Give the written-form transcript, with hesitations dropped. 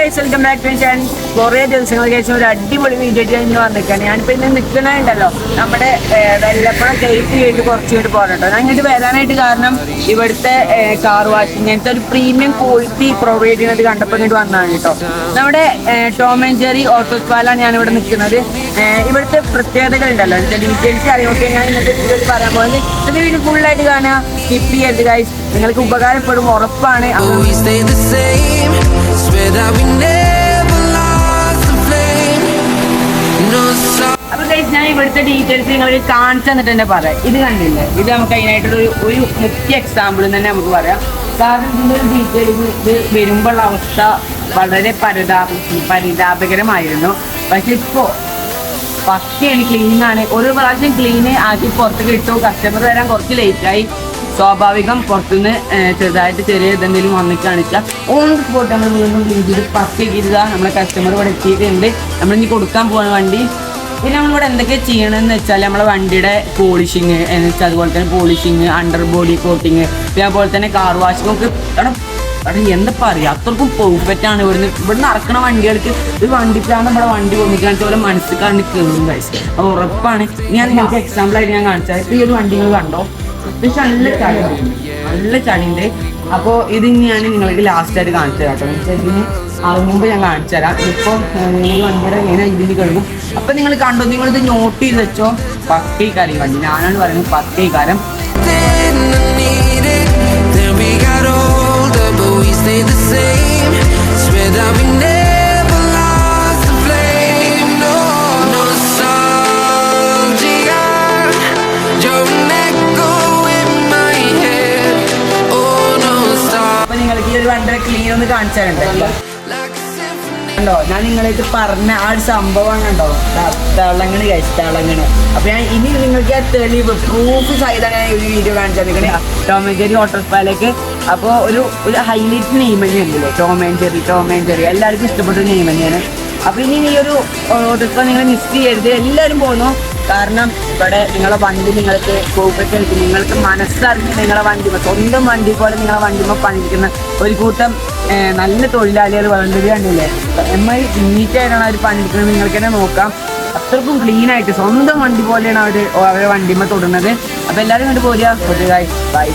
Guys, welcome back to channel. കുറേ ദിവസങ്ങൾക്ക് ശേഷം ഒരു അടിപൊളി വീഡിയോ ഇന്ന് വന്നിരിക്കുകയാണ്. ഞാനിപ്പോൾ ഇന്ന് നിൽക്കണുണ്ടല്ലോ നമ്മുടെ വെല്ലപ്പുഴ ഗേറ്റ് കഴിഞ്ഞ് കുറച്ചുകൂടി പോകണട്ടോ. ഞാൻ ഇങ്ങോട്ട് വരാനായിട്ട് കാരണം ഇവിടുത്തെ കാർ വാഷിംഗ് ഇങ്ങനത്തെ ഒരു പ്രീമിയം ക്വാളിറ്റി പ്രൊവൈഡ് ചെയ്യുന്നത് കണ്ടപ്പോൾ ഇങ്ങോട്ട് വന്നതാണ് കേട്ടോ. നമ്മുടെ ടോം ആൻഡ് ജെറി ഓട്ടോസ്പാലാണ് ഞാനിവിടെ നിൽക്കുന്നത്. ഇവിടുത്തെ പ്രത്യേകതകളുണ്ടല്ലോ, ഇതിൻ്റെ ഡീറ്റെയിൽസ് അറിയുമൊക്കെ ഞാൻ ഇന്നത്തെ വീഡിയോയിൽ പറയാൻ പോകുന്നത്. ഇത് വീഡിയോ ഫുള്ളായിട്ട് കാണുക, സ്കിപ്പ് ചെയ്യരുത് ഗൈസ്, നിങ്ങൾക്ക് ഉപകാരപ്പെടും ഉറപ്പാണ്. അപ്പൊ ഗൈസ്, ഞാൻ ഇവിടുത്തെ ഡീറ്റെയിൽസ് നിങ്ങൾക്ക് കാണിച്ചു തന്നിട്ട് തന്നെ പറയാം. ഇത് കണ്ടില്ലേ, ഇത് നമുക്ക് അതിനായിട്ടൊരു മുഖ്യ എക്സാമ്പിൾ തന്നെ നമുക്ക് പറയാം. കാരണം ഇതിൻ്റെ ഒരു ഡീറ്റെയിൽസ് ഇത് വരുമ്പോഴുള്ള അവസ്ഥ വളരെ പരിതാപകരമായിരുന്നു. പക്ഷെ ഇപ്പോൾ പക്കയാണ്, ക്ലീനാണ്. ഒരു പ്രാവശ്യം ക്ലീൻ ആക്കി പുറത്തേക്ക് ഇട്ടു, കസ്റ്റമർ വരാൻ കുറച്ച് ലേറ്റായി. സ്വാഭാവികം പുറത്തുനിന്ന് ചെറുതായിട്ട് ചെറിയ എന്തെങ്കിലും വന്നിട്ട് കാണിച്ചാൽ ഓൺ സ്പോട്ട് നമ്മൾ വീണ്ടും ക്ലീൻ ചെയ്ത് പക്കയ്ക്കിരുക. നമ്മളെ കസ്റ്റമർ ഇവിടെ എത്തിയിട്ടുണ്ട്. നമ്മളിനി കൊടുക്കാൻ പോകുന്ന വണ്ടി. പിന്നെ നമ്മളിവിടെ എന്തൊക്കെ ചെയ്യണമെന്ന് വെച്ചാൽ നമ്മളെ വണ്ടിയുടെ പോളിഷിങ് എന്ന് വെച്ചാൽ അതുപോലെ തന്നെ പോളിഷിങ്, അണ്ടർ ബോഡി കോട്ടിങ്, പിന്നെ അതുപോലെ തന്നെ കാർ വാഷിംഗ് ഒക്കെ എന്താ പറയുക, അത്രക്കും പെർഫെക്റ്റാണ്. ഇവിടുന്ന് ഇറക്കണ വണ്ടികൾക്ക് ഒരു വണ്ടിക്കാണ് നമ്മുടെ വണ്ടി കൊണ്ടിക്കാണെന്ന് പോലെ മനസ്സിൽ കണ്ട് കയറും ഗൈസ്. അപ്പോൾ ഉറപ്പാണ്. ഞാൻ നിങ്ങൾക്ക് എക്സാമ്പിളായിട്ട് ഞാൻ കാണിച്ചാൽ ഇപ്പോൾ ഈ ഒരു വണ്ടി നിങ്ങൾ കണ്ടോ, പക്ഷെ നല്ല ചളിയുണ്ട്. അപ്പോൾ ഇത് ഞാൻ നിങ്ങൾക്ക് ലാസ്റ്റായിട്ട് കാണിച്ചു തരാം കേട്ടോ. ഇതിന് അതിന് മുമ്പ് ഞാൻ കാണിച്ചു തരാം. ഇപ്പോൾ നിങ്ങൾ വണ്ടിയുടെ ഇങ്ങനെ ഇതിൽ കഴുകും. അപ്പം നിങ്ങൾ കണ്ടോ, നിങ്ങളിത് നോട്ട് ചെയ്ത് വെച്ചോ. പക്കൈക്കാരം വണ്ടി, ഞാനാണ് പറയുന്നത് പക്കൈക്കാരം. വണ്ടി ക്ലീൻ ഒന്ന് കാണിച്ചാലുണ്ടോ കണ്ടോ, ഞാൻ നിങ്ങളായിട്ട് പറഞ്ഞ ആ ഒരു സംഭവം കണ്ടോ, തിളങ്ങണ് കഴിച്ച് തിളങ്ങണ്. അപ്പൊ ഞാൻ ഇനി നിങ്ങൾക്ക് ആ തെളിവ് പ്രൂഫ് സഹിതമാണ് ഞാൻ ഒരു വീഡിയോ കാണിച്ചാൽ നിൽക്കണേ ടോം ആൻഡ് ജെറി ഓട്ടോസ്പായിലേക്ക്. അപ്പോൾ ഒരു ഹൈലൈറ്റ് നെയിം തന്നെയാണല്ലേ ടോം ആൻഡ് ജെറി എല്ലാവർക്കും ഇഷ്ടപ്പെട്ട നെയിം തന്നെയാണ്. അപ്പോൾ ഇനി ഈ ഒരു ഓട്ടോസ്പാ നിങ്ങൾ മിസ് ചെയ്യരുത്, എല്ലാവരും പോകുന്നു. കാരണം ഇവിടെ നിങ്ങളെ വണ്ടി നിങ്ങൾക്ക് കോപ്പറേറ്റ്, നിങ്ങൾക്ക് മനസ്സറിഞ്ഞ് നിങ്ങളെ വണ്ടി സ്വന്തം വണ്ടി പോലെ നിങ്ങളെ വണ്ടിമ പണിക്കുന്ന ഒരു കൂട്ടം നല്ല തൊഴിലാളികൾ വളർന്നത് കണ്ടില്ലേ. നീറ്റായിട്ടാണ് അവർ പണിക്കുന്നത്, നിങ്ങൾക്ക് തന്നെ നോക്കാം. അത്രക്കും ക്ലീനായിട്ട് സ്വന്തം വണ്ടി പോലെയാണ് അവരെ വണ്ടിമ തൊടുന്നത്. അപ്പോൾ എല്ലാവരും കണ്ട് പോരുക. ബൈ.